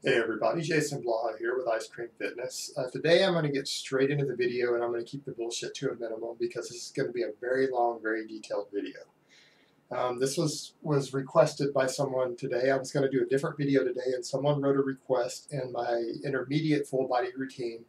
Hey everybody, Jason Blaha here with Ice Cream Fitness. Today I'm going to get straight into the video and I'm going to keep the bullshit to a minimum because this is going to be a very long, very detailed video. This was requested by someone today. I was going to do a different video today and someone wrote a request in my intermediate full body routine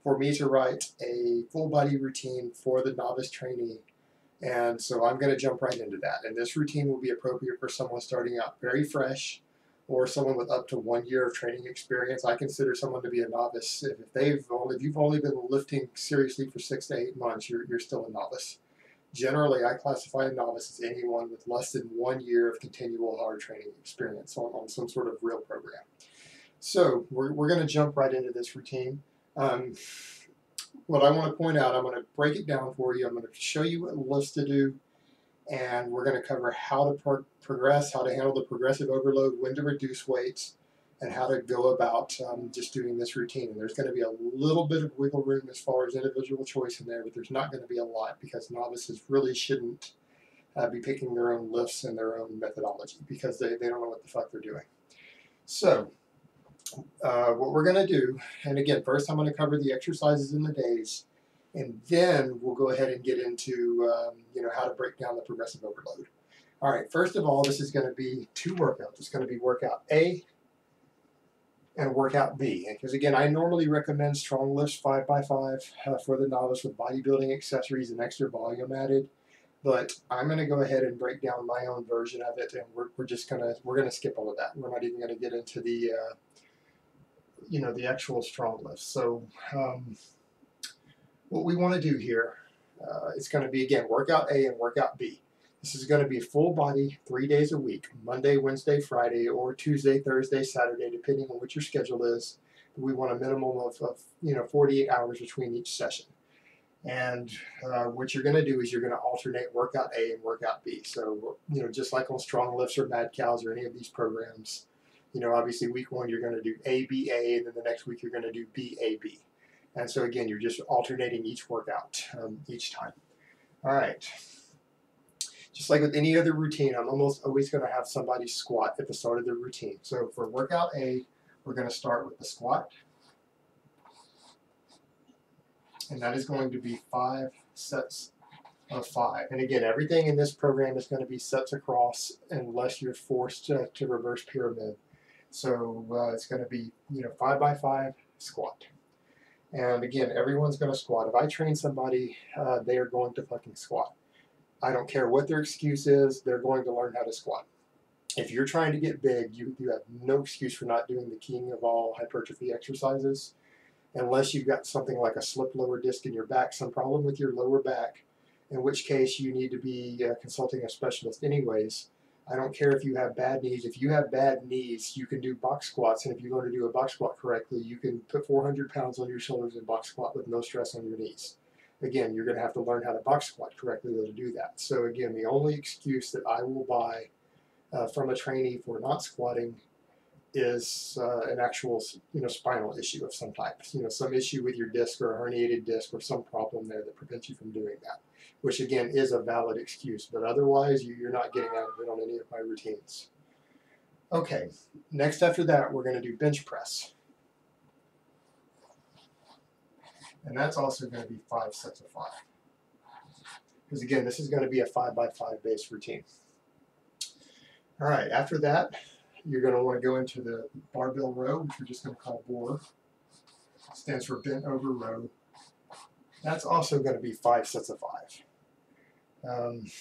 for me to write a full body routine for the novice trainee. And so I'm going to jump right into that. And this routine will be appropriate for someone starting out very fresh, or someone with up to 1 year of training experience. I consider someone to be a novice if you've only been lifting seriously for 6 to 8 months. You're still a novice. Generally, I classify a novice as anyone with less than 1 year of continual hard training experience on some sort of real program. So we're going to jump right into this routine. What I want to point out, I'm going to break it down for you. I'm going to show you what lifts to do, and we're going to cover how to progress, how to handle the progressive overload, when to reduce weights, and how to go about just doing this routine. And there's going to be a little bit of wiggle room as far as individual choice in there, but there's not going to be a lot because novices really shouldn't be picking their own lifts and their own methodology because they don't know what the fuck they're doing. So what we're going to do, and again, first I'm going to cover the exercises and the days, and then we'll go ahead and get into how to break down the progressive overload. All right, first of all, this is going to be 2 workouts. It's going to be workout A and workout B. Because again, I normally recommend strong lifts 5x5 for the novice with bodybuilding accessories and extra volume added. But I'm going to go ahead and break down my own version of it, and we're gonna skip all of that. We're not even going to get into the the actual strong lifts. So what we want to do here, it's going to be, again, workout A and workout B. This is going to be full body 3 days a week, Monday, Wednesday, Friday, or Tuesday, Thursday, Saturday, depending on what your schedule is. We want a minimum of 48 hours between each session. And what you're going to do is you're going to alternate workout A and workout B. So, just like on Strong Lifts or Mad Cows or any of these programs, obviously week 1 you're going to do ABA, and then the next week you're going to do BAB. And so again, you're just alternating each workout each time. All right. Just like with any other routine, I'm almost always going to have somebody squat at the start of the routine. So for workout A, we're going to start with the squat. And that is going to be 5 sets of 5. And again, everything in this program is going to be sets across unless you're forced to reverse pyramid. So it's going to be 5x5 squat. And again, everyone's going to squat. If I train somebody, they are going to fucking squat. I don't care what their excuse is, they're going to learn how to squat. If you're trying to get big, you have no excuse for not doing the king of all hypertrophy exercises, unless you've got something like a slip lower disc in your back, some problem with your lower back, in which case you need to be consulting a specialist anyways. I don't care if you have bad knees. If you have bad knees, you can do box squats, and if you learn to do a box squat correctly, you can put 400 pounds on your shoulders and box squat with no stress on your knees. Again, you're going to have to learn how to box squat correctly to do that. So again, the only excuse that I will buy from a trainee for not squatting is an actual spinal issue of some type. Some issue with your disc or a herniated disc or some problem there that prevents you from doing that, which again is a valid excuse, but otherwise you're not getting out of it on any of my routines. Okay, next after that we're going to do bench press. And that's also going to be 5 sets of 5. Because again, this is going to be a 5x5 base routine. All right, after that, you're going to want to go into the barbell row, which we're just going to call BOR. It stands for bent over row. That's also going to be 5 sets of 5.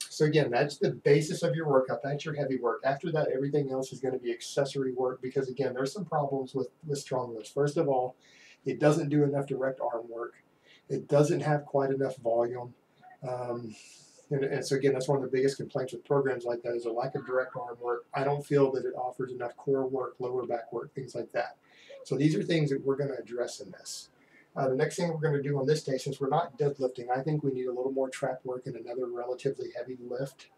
So again, that's the basis of your workout. That's your heavy work. After that, everything else is going to be accessory work because, again, there's some problems with strong lifts. First of all, it doesn't do enough direct arm work. It doesn't have quite enough volume. And so again, that's one of the biggest complaints with programs like that is a lack of direct arm work. I don't feel that it offers enough core work, lower back work, things like that. So these are things that we're going to address in this. The next thing we're going to do on this day, since we're not deadlifting, I think we need a little more trap work and another relatively heavy lift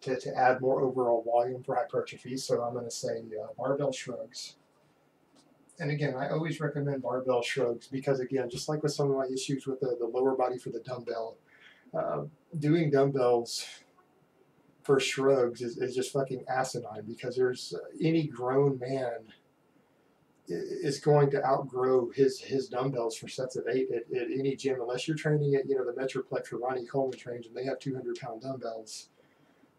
to add more overall volume for hypertrophy. So I'm going to say barbell shrugs. And again, I always recommend barbell shrugs because, again, just like with some of my issues with the lower body for the dumbbell, doing dumbbells for shrugs is just fucking asinine because there's any grown man is going to outgrow his dumbbells for sets of 8 at any gym, unless you're training at, you know, the Metroplex or Ronnie Coleman trains and they have 200-pound dumbbells.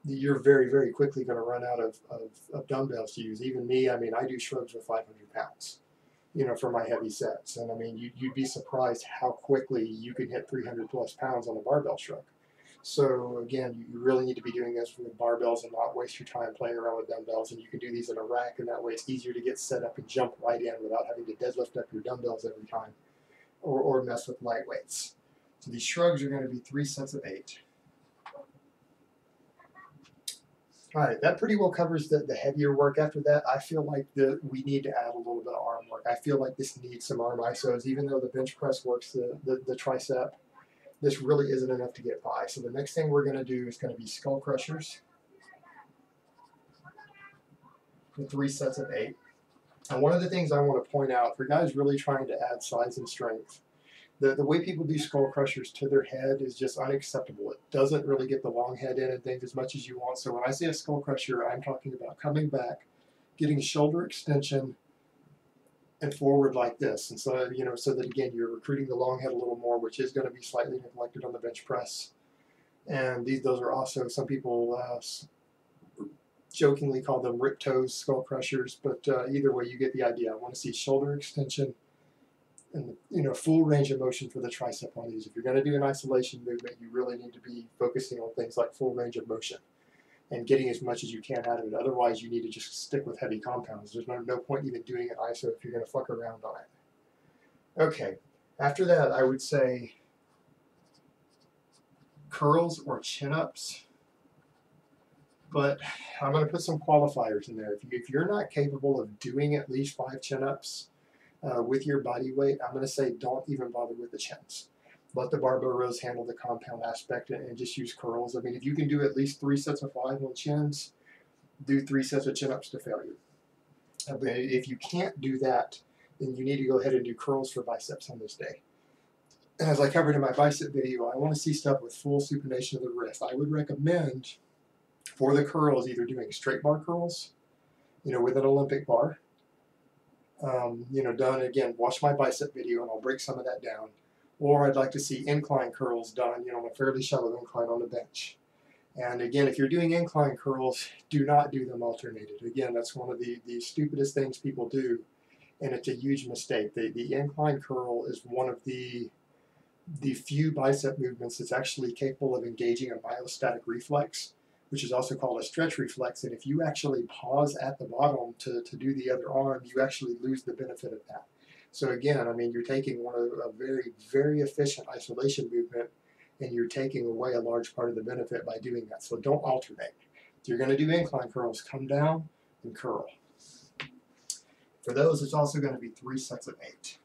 You're very, very quickly going to run out of dumbbells to use. Even me, I mean, I do shrugs with 500 pounds, you know, for my heavy sets. And I mean, you'd be surprised how quickly you can hit 300 plus pounds on a barbell shrug. So again, you really need to be doing this with barbells and not waste your time playing around with dumbbells. And you can do these in a rack, and that way it's easier to get set up and jump right in without having to deadlift up your dumbbells every time or mess with light weights. So these shrugs are going to be 3 sets of 8. All right, that pretty well covers the heavier work. After that, I feel like we need to add a little bit of arm work. I feel like this needs some arm isos, even though the bench press works the tricep. This really isn't enough to get by. So the next thing we're going to do is going to be skull crushers for 3 sets of 8. And one of the things I want to point out for guys really trying to add size and strength, the way people do skull crushers to their head is just unacceptable. It doesn't really get the long head in and things as much as you want. So when I say a skull crusher, I'm talking about coming back, getting shoulder extension, and forward like this. And so, you know, so that again, you're recruiting the long head a little more, which is going to be slightly neglected on the bench press. And those are also, some people jokingly call them rip toes skull crushers, but either way, you get the idea. I want to see shoulder extension and, you know, full range of motion for the tricep on these. If you're going to do an isolation movement, you really need to be focusing on things like full range of motion and getting as much as you can out of it. Otherwise, you need to just stick with heavy compounds. There's no point even doing an ISO if you're going to fuck around on it. Okay, after that, I would say curls or chin-ups, but I'm going to put some qualifiers in there. If you're not capable of doing at least 5 chin-ups with your body weight, I'm going to say don't even bother with the chins. Let the barbell rows handle the compound aspect and just use curls. I mean, if you can do at least 3 sets of 5 on chins, do 3 sets of chin-ups to failure. But if you can't do that, then you need to go ahead and do curls for biceps on this day. And as I covered in my bicep video, I want to see stuff with full supination of the wrist. I would recommend for the curls either doing straight bar curls, you know, with an Olympic bar. You know, done again, watch my bicep video and I'll break some of that down. Or I'd like to see incline curls done, you know, on a fairly shallow incline on the bench. And again, if you're doing incline curls, do not do them alternated. Again, that's one of the stupidest things people do, and it's a huge mistake. The incline curl is one of the few bicep movements that's actually capable of engaging a myostatic reflex, which is also called a stretch reflex. And if you actually pause at the bottom to do the other arm, you actually lose the benefit of that. So again, I mean, you're taking a very, very efficient isolation movement, and you're taking away a large part of the benefit by doing that. So don't alternate. If you're going to do incline curls, come down and curl. For those, it's also going to be 3 sets of 8.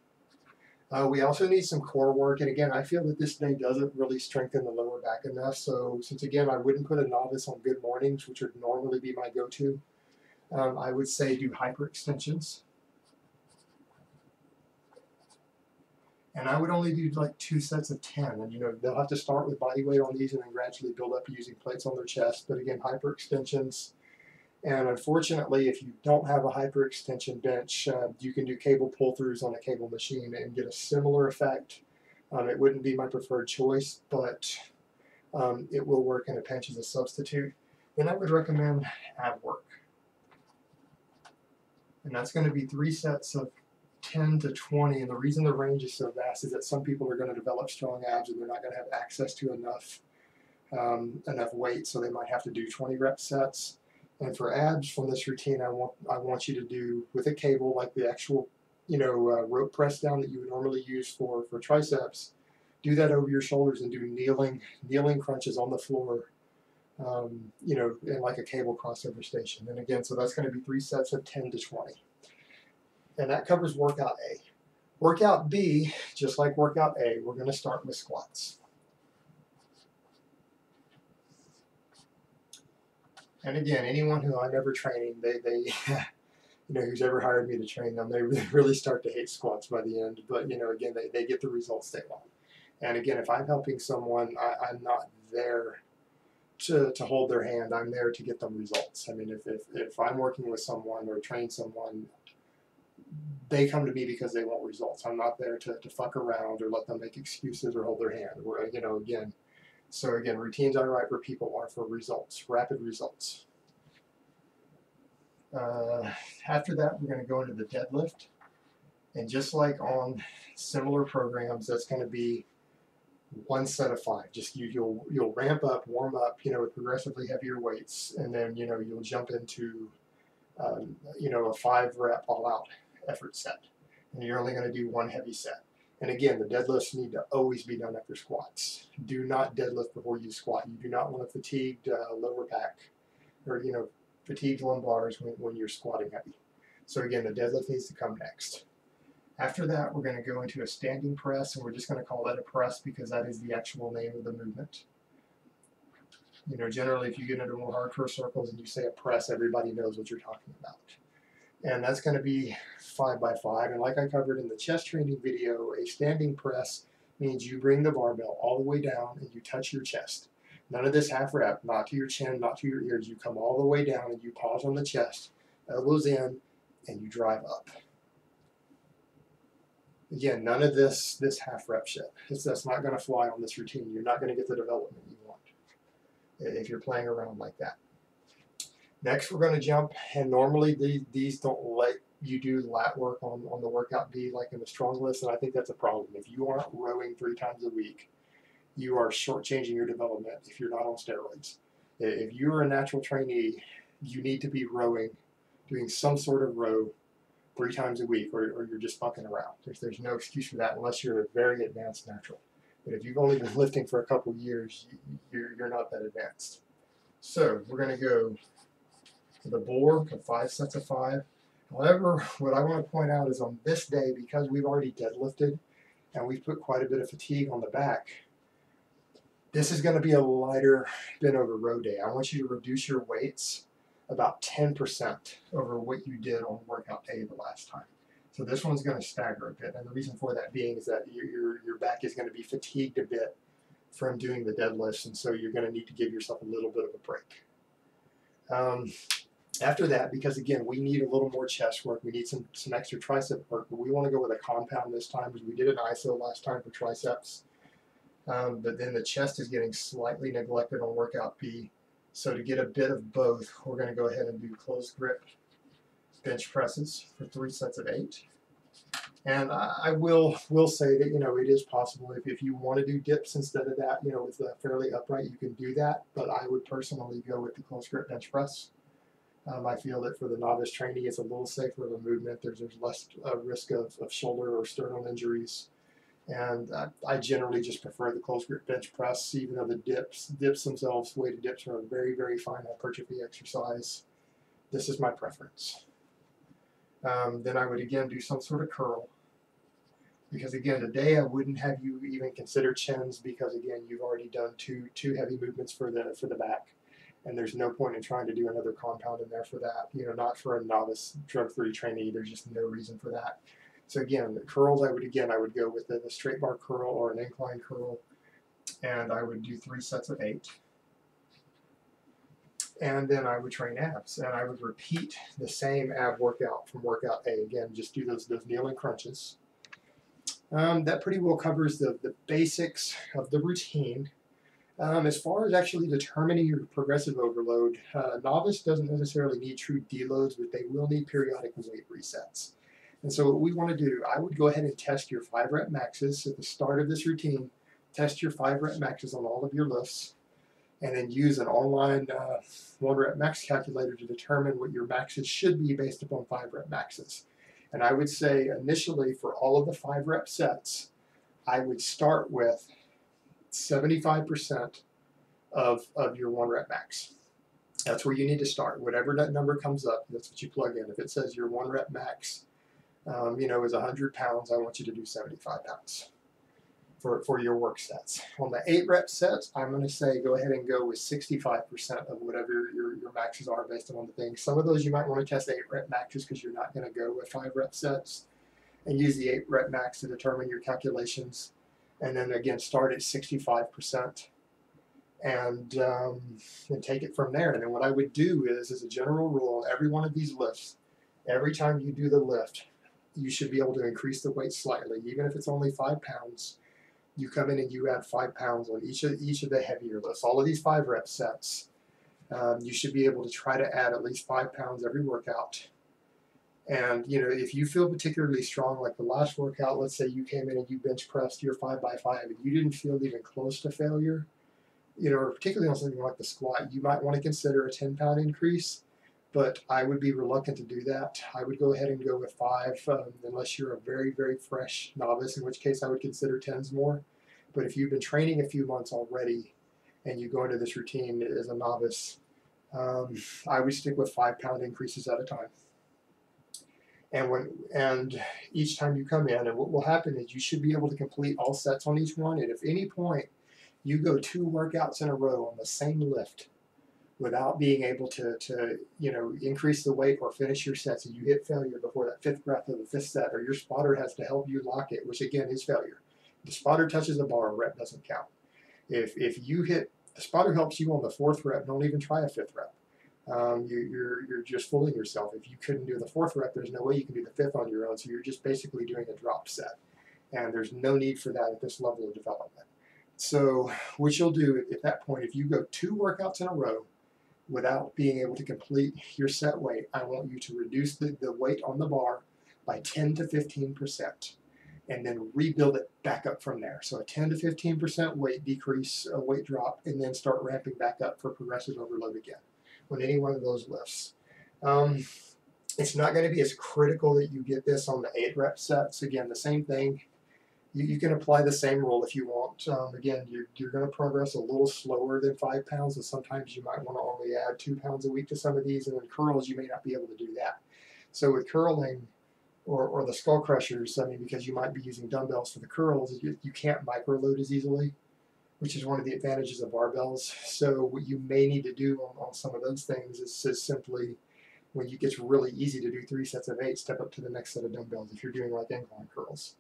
We also need some core work, and again, I feel that this day doesn't really strengthen the lower back enough. So since again, I wouldn't put a novice on good mornings, which would normally be my go-to, I would say do hyperextensions. And I would only do like 2 sets of 10. And, you know, they'll have to start with body weight on these and then gradually build up using plates on their chest. But again, hyperextensions. And unfortunately, if you don't have a hyperextension bench, you can do cable pull-throughs on a cable machine and get a similar effect. It wouldn't be my preferred choice, but it will work in a pinch as a substitute. Then I would recommend ab work. And that's going to be 3 sets of 10 to 20, and the reason the range is so vast is that some people are going to develop strong abs and they're not going to have access to enough weight, so they might have to do 20 rep sets. And for abs from this routine, I want you to do with a cable, like the actual, you know, rope press down that you would normally use for triceps. Do that over your shoulders and do kneeling crunches on the floor, you know, in like a cable crossover station. And again, so that's going to be 3 sets of 10 to 20. And that covers workout A. Workout B, just like workout A, we're going to start with squats. And again, anyone who I'm ever training, they you know, who's ever hired me to train them, they really start to hate squats by the end. But, you know, again, they get the results they want. And again, if I'm helping someone, I'm not there to hold their hand. I'm there to get them results. I mean, if I'm working with someone or train someone, they come to me because they want results. I'm not there to fuck around or let them make excuses or hold their hand. Or, again, routines I write for people are for results, rapid results. After that, we're going to go into the deadlift. And just like on similar programs, that's going to be one set of 5. Just you'll ramp up, warm up, with progressively heavier weights, and then you'll jump into a 5 rep all out effort set, and you're only going to do one heavy set. And again, the deadlifts need to always be done after squats. Do not deadlift before you squat. You do not want a fatigued lower back or fatigued lumbars when you're squatting heavy. So again, the deadlift needs to come next. After that, we're going to go into a standing press, and we're just going to call that a press because that is the actual name of the movement. Generally, if you get into more hardcore circles and you say a press, everybody knows what you're talking about. And that's going to be 5 by 5. And like I covered in the chest training video, a standing press means you bring the barbell all the way down and you touch your chest. None of this half rep, not to your chin, not to your ears. You come all the way down and you pause on the chest, elbows in, and you drive up. Again, none of this half rep shit. That's not going to fly on this routine. You're not going to get the development you want if you're playing around like that. Next, we're going to jump, and normally these don't let you do lat work on the workout B like in the strong list, and I think that's a problem. If you aren't rowing 3 times a week, you are shortchanging your development if you're not on steroids. If you're a natural trainee, you need to be rowing, doing some sort of row 3 times a week, or you're just fucking around. There's no excuse for that unless you're a very advanced natural. But if you've only been lifting for a couple years, you're not that advanced. So we're going to go to the board of 5 sets of 5. However, what I want to point out is on this day, because we've already deadlifted and we've put quite a bit of fatigue on the back, this is going to be a lighter bent over row day. I want you to reduce your weights about 10% over what you did on workout A the last time. So this one's going to stagger a bit, and the reason for that being is that your back is going to be fatigued a bit from doing the deadlifts, and so you're going to need to give yourself a little bit of a break. After that, because again, we need a little more chest work, we need some extra tricep work, but we want to go with a compound this time because we did an iso last time for triceps. But then the chest is getting slightly neglected on workout B. So to get a bit of both, we're going to go ahead and do closed grip bench presses for 3 sets of 8. And I will say that, it is possible if you want to do dips instead of that, with the fairly upright, you can do that. But I would personally go with the closed grip bench press. I feel that for the novice trainee, it's a little safer of a movement. There's less risk of shoulder or sternum injuries. And I generally just prefer the closed grip bench press, even though the dips themselves, weighted dips, are a very, very fine hypertrophy exercise. This is my preference. Then I would again do some sort of curl. Because again, today I wouldn't have you even consider chins because again, you've already done two heavy movements for the back. And there's no point in trying to do another compound in there for that. Not for a novice drug-free trainee. There's just no reason for that. So again, the curls, I would go with the straight bar curl or an incline curl, and I would do 3 sets of 8. And then I would train abs, and I would repeat the same ab workout from workout A. Again, just do those kneeling crunches. That pretty well covers the basics of the routine. As far as actually determining your progressive overload, novice doesn't necessarily need true deloads, but they will need periodic weight resets. And so what we want to do, I would go ahead and test your 5 rep maxes at the start of this routine. Test your 5 rep maxes on all of your lifts, and then use an online 1 rep max calculator to determine what your maxes should be based upon 5 rep maxes. And I would say initially for all of the 5 rep sets, I would start with 75% of your 1 rep max. That's where you need to start. Whatever that number comes up, that's what you plug in. If it says your 1 rep max is 100 pounds, I want you to do 75 pounds for your work sets. On the 8 rep sets, I'm going to say go ahead and go with 65% of whatever your maxes are based on the thing. Some of those you might want to test 8 rep maxes because you're not going to go with 5 rep sets, and use the 8 rep max to determine your calculations. And then again, start at 65% and take it from there. And then what I would do is, as a general rule, on every one of these lifts, every time you do the lift, you should be able to increase the weight slightly, even if it's only 5 pounds. You come in and you add 5 pounds on each of the heavier lifts. All of these 5-rep sets, you should be able to try to add at least 5 pounds every workout. And if you feel particularly strong, like the last workout, let's say you came in and you bench pressed your 5x5 and you didn't feel even close to failure, or particularly on something like the squat, you might want to consider a 10-pound increase. But I would be reluctant to do that. I would go ahead and go with 5, unless you're a very, very fresh novice, in which case I would consider 10s more. But if you've been training a few months already and you go into this routine as a novice, I would stick with 5-pound increases at a time. And each time you come in, and what will happen is you should be able to complete all sets on each one. And if at any point you go 2 workouts in a row on the same lift, without being able to increase the weight or finish your sets, and you hit failure before that 5th rep of the 5th set, or your spotter has to help you lock it, which again is failure. The spotter touches the bar, rep doesn't count. If you hit, the spotter helps you on the 4th rep, don't even try a 5th rep. You're just fooling yourself. If you couldn't do the 4th rep, there's no way you can do the 5th on your own, so you're just basically doing a drop set. And there's no need for that at this level of development. So what you'll do at that point, if you go 2 workouts in a row, without being able to complete your set weight, I want you to reduce the weight on the bar by 10 to 15%, and then rebuild it back up from there. So a 10 to 15% weight decrease, a weight drop, and then start ramping back up for progressive overload again on any one of those lifts. It's not going to be as critical that you get this on the 8-rep sets. Again, the same thing. You can apply the same rule if you want. Again, you're going to progress a little slower than 5 pounds, and sometimes you might want to only add 2 pounds a week to some of these, and then curls, you may not be able to do that. So with curling or the skull crushers, because you might be using dumbbells for the curls, you can't microload as easily, which is one of the advantages of barbells. So what you may need to do on some of those things is just simply, when it gets really easy to do 3 sets of 8, step up to the next set of dumbbells if you're doing like incline curls.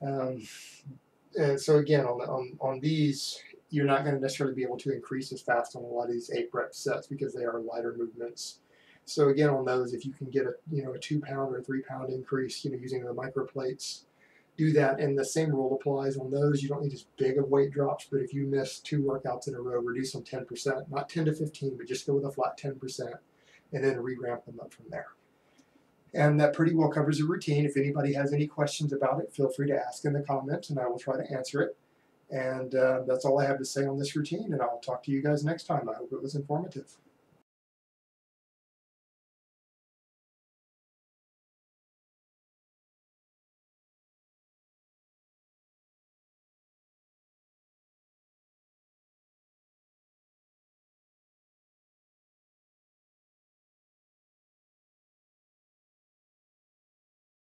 And so again, on these, you're not going to necessarily be able to increase as fast on a lot of these 8-rep sets because they are lighter movements. So again, on those, if you can get a 2-pound or 3-pound increase, using the micro plates, do that. And the same rule applies on those. You don't need as big of weight drops, but if you miss 2 workouts in a row, reduce them 10%, not 10 to 15, but just go with a flat 10%, and then re-ramp them up from there. And that pretty well covers the routine. If anybody has any questions about it, feel free to ask in the comments, and I will try to answer it. And that's all I have to say on this routine, and I'll talk to you guys next time. I hope it was informative.